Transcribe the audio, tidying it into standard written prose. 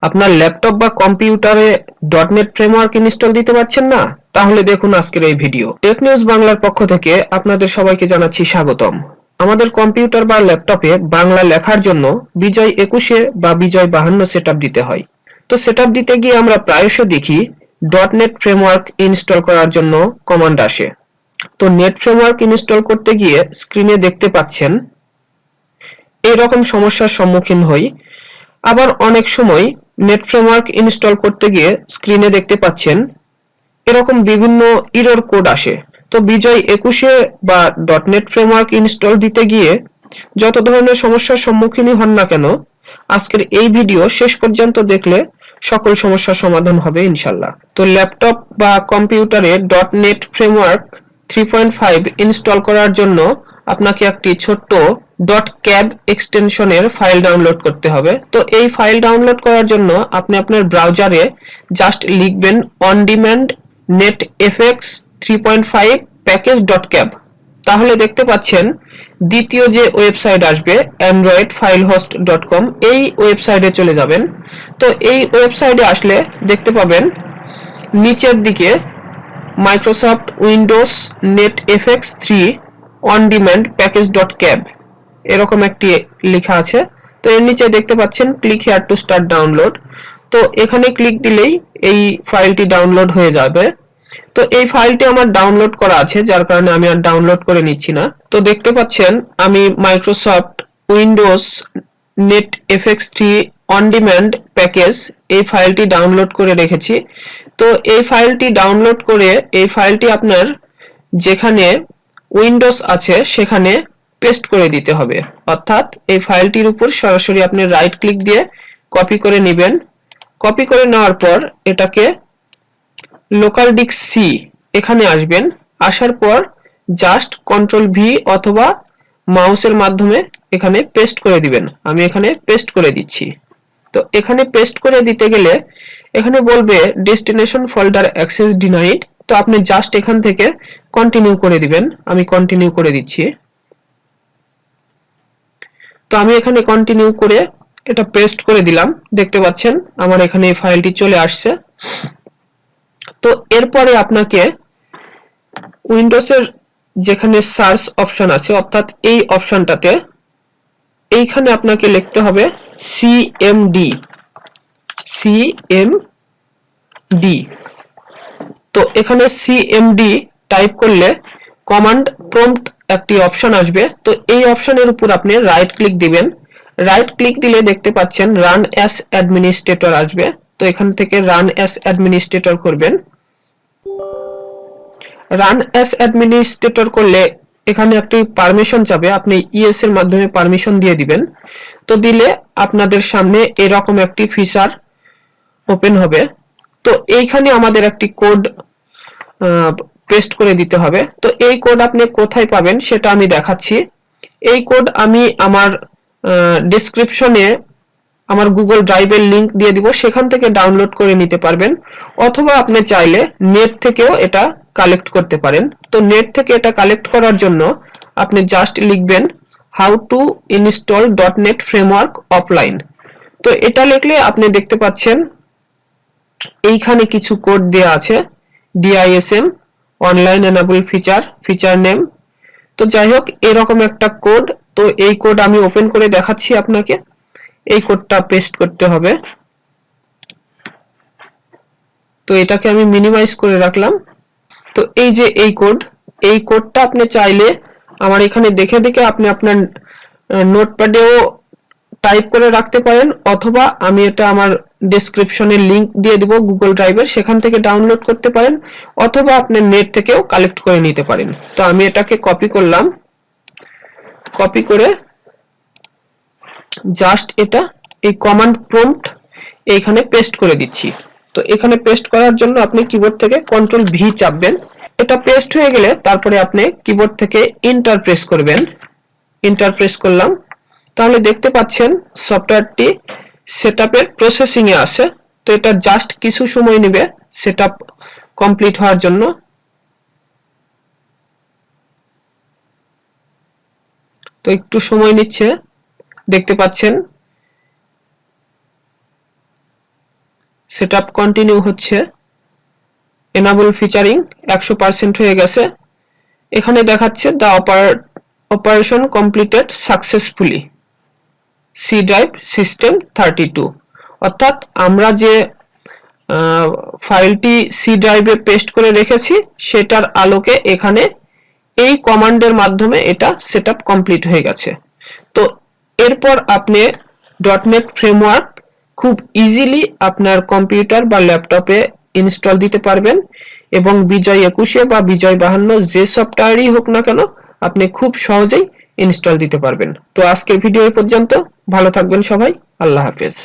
আপনার ল্যাপটপ বা কম্পিউটারে ডটনেট ফ্রেমওয়ার্ক ইনস্টল দিতে পারছেন না? তাহলে দেখুন আজকের এই ভিডিও। টেক নিউজ বাংলার পক্ষ থেকে আপনাদের সবাইকে জানাচ্ছি স্বাগতম। আমাদের কম্পিউটার বা ল্যাপটপে বাংলা লেখার জন্য বিজয় 21 বা বিজয় 52 সেটআপ দিতে হয়। তো সেটআপ দিতে গিয়ে আমরা প্রায়শই দেখি ডটনেট ফ্রেমওয়ার্ক ইনস্টল করার জন্য কমান্ড আসে। তো নেট ফ্রেমওয়ার্ক ইনস্টল করতে গিয়ে স্ক্রিনে দেখতে পাচ্ছেন এইরকম সমস্যার সম্মুখীন হই। আবার অনেক সময় নেট ফ্রেমওয়ার্ক ইনস্টল করতে গিয়ে স্ক্রিনে দেখতে পাচ্ছেন এরকম বিভিন্ন এরর কোড আসে। তো বিজয় 21 বা ডটনেট ফ্রেমওয়ার্ক ইনস্টল দিতে গিয়ে যত ধরনের সমস্যার সম্মুখীন হন না কেন, আজকের এই ভিডিও শেষ পর্যন্ত দেখলে সকল সমস্যার সমাধান হবে ইনশাল্লাহ। তো ল্যাপটপ বা কম্পিউটারে ডটনেট ফ্রেমওয়ার্ক 3.5 ইনস্টল করার জন্য আপনাকে একটি ছোট্ট .cab এক্সটেনশনের ফাইল ডাউনলোড করতে হবে। তো এই ফাইল ডাউনলোড করার জন্য আপনি আপনার ব্রাউজারে জাস্ট লিখবেন অন ডিম্যান্ড netfx 3.5 package.cab। তাহলে দেখতে পাচ্ছেন দ্বিতীয় যে ওয়েবসাইট আসবে androidfilehost.com, এই ওয়েবসাইটে চলে যাবেন। তো এই ওয়েবসাইটে আসলে দেখতে পাবেন নিচের দিকে Microsoft Windows NetFx 3 on demand প্যাকেজ.cab এরকম একটি লেখা আছে। তো এর নিচে দেখতে পাচ্ছেন click here to start download. তো এখানে ক্লিক দিলেই এই ফাইলটি ডাউনলোড হয়ে যাবে। তো এই ফাইলটি আমার ডাউনলোড করা আছে, যার কারণে আমি আর ডাউনলোড করে নিচ্ছি না। তো দেখতে পাচ্ছেন আমি Microsoft Windows NetFx 3 on demand package এই ফাইলটি ডাউনলোড করে রেখেছি। তো এই ফাইলটি ডাউনলোড করে এই ফাইলটি আপনার যেখানে উইন্ডোজ আছে সেখানে পেস্ট করে দিতে হবে। অর্থাৎ এই ফাইলটির উপর সরাসরি আপনি রাইট ক্লিক দিয়ে কপি করে নেবেন। কপি করে নেওয়ার পর এটাকে লোকাল ডিস্ক সি এখানে আসবেন। আসার পর জাস্ট কন্ট্রোল ভি অথবা মাউসের মাধ্যমে এখানে পেস্ট করে দিবেন। আমি এখানে পেস্ট করে দিচ্ছি। তো এখানে পেস্ট করে দিতে গেলে এখানে বলবে ডেস্টিনেশন ফোল্ডার অ্যাক্সেস ডিনাইড। তো আপনি জাস্ট এখান থেকে কন্টিনিউ করে দিবেন। আমি কন্টিনিউ করে দিচ্ছি। তো আমি এখানে কন্টিনিউ করে এটা পেস্ট করে দিলাম। দেখতে পাচ্ছেন আমার এখানে এই ফাইলটি চলে আসছে। তো এরপরে আপনাকে উইন্ডোজের যেখানে সার্চ অপশন আছে অর্থাৎ এই অপশনটাতে এইখানে আপনাকে লিখতে হবে সিএমডি। তো এখানে সিএমডি টাইপ করলে কমান্ড প্রম্পট একটি অপশন আসবে। তো এই অপশনের উপর আপনি রাইট ক্লিক দিবেন। রাইট ক্লিক দিলে দেখতে পাচ্ছেন রান অ্যাজ অ্যাডমিনিস্ট্রেটর আসবে। তো এখান থেকে রান অ্যাজ অ্যাডমিনিস্ট্রেটর করবেন। রান অ্যাজ অ্যাডমিনিস্ট্রেটর করলে এখানে একটি পারমিশন চাবে, আপনি ইএস এর মাধ্যমে পারমিশন দিয়ে দিবেন। তো দিলে আপনাদের সামনে এরকম একটি ফিচার ওপেন হবে। তো এইখানে আমাদের একটি কোড পেস্ট করে দিতে হবে। তো এই কোড আপনি কোথায় পাবেন সেটা আমি দেখাচ্ছি। এই কোড আমি আমার ডেসক্রিপশনে আমার গুগল ড্রাইভের লিংক দিয়ে দিব, সেখান থেকে ডাউনলোড করে নিতে পারবেন। অথবা আপনি চাইলে নেট থেকেও এটা কালেক্ট করতে পারেন। তো নেট থেকে এটা কালেক্ট করার জন্য আপনি জাস্ট লিখবেন how to install ডটনেট framework offline. তো এটা লিখলে আপনি দেখতে পাচ্ছেন এইখানে কিছু কোড দেওয়া আছে ডিআইএসএম অনলাইন এনেবল ফিচার নেম। তো যাই হোক এরকম একটা কোড। তো এই কোড আমি ওপেন করে দেখাচ্ছি আপনাকে। এই কোডটা পেস্ট করতে হবে। তো এটাকে আমি মিনিমাইজ করে রাখলাম। তো এই যে এই কোডটা আপনি চাইলে আমার এখানে দেখে দেখে আপনি আপনার নোটপ্যাডেও টাইপ করে রাখতে পারেন, অথবা আমি এটা আমার ডেসক্রিপশনে লিংক দিয়ে দিব গুগল ড্রাইভের, সেখান থেকে ডাউনলোড করতে পারেন, অথবা আপনি নেট থেকেও কালেক্ট করে নিতে পারেন। তো আমি এটাকে কপি করলাম। কপি করে জাস্ট এটা এই কমান্ড প্রম্পট এইখানে পেস্ট করে দিচ্ছি। তো এখানে পেস্ট করার জন্য আপনি কিবোর্ড থেকে কন্ট্রোল ভি চাপবেন। এটা পেস্ট হয়ে গেলে তারপরে আপনি কিবোর্ড থেকে এন্টার প্রেস করবেন। এন্টার প্রেস করলাম। তাহলে দেখতে পাচ্ছেন সফটওয়্যারটি সেটআপের প্রসেসিং এ আছে। তো এটা জাস্ট কিছু সময় নেবে সেটআপ কমপ্লিট হওয়ার জন্য। তো একটু সময় নিচ্ছে, দেখতে পাচ্ছেন। সেটআপ কন্টিনিউ হচ্ছে। এনাবল ফিচারিং 100% হয়ে গেছে। এখানে দেখাচ্ছে the operation completed successfully, C drive system 32। অর্থাৎ আমরা যে ফাইলটি সি ড্রাইভে পেস্ট করে রেখেছি সেটার আলোকে এখানে এই কমান্ডের মাধ্যমে এটা সেটআপ কমপ্লিট হয়ে গেছে। তো এরপর আপনি ডটনেট ফ্রেমওয়ার্ক খুব ইজিলি আপনার কম্পিউটার বা ল্যাপটপে ইনস্টল দিতে পারবেন এবং বিজয় 21 বা বিজয় 52 যে সফটওয়্যারই হোক না কেন আপনি খুব সহজেই ইনস্টল দিতে পারবেন। তো আজকের ভিডিও এই পর্যন্ত। ভালো থাকবেন সবাই। আল্লাহ হাফেজ।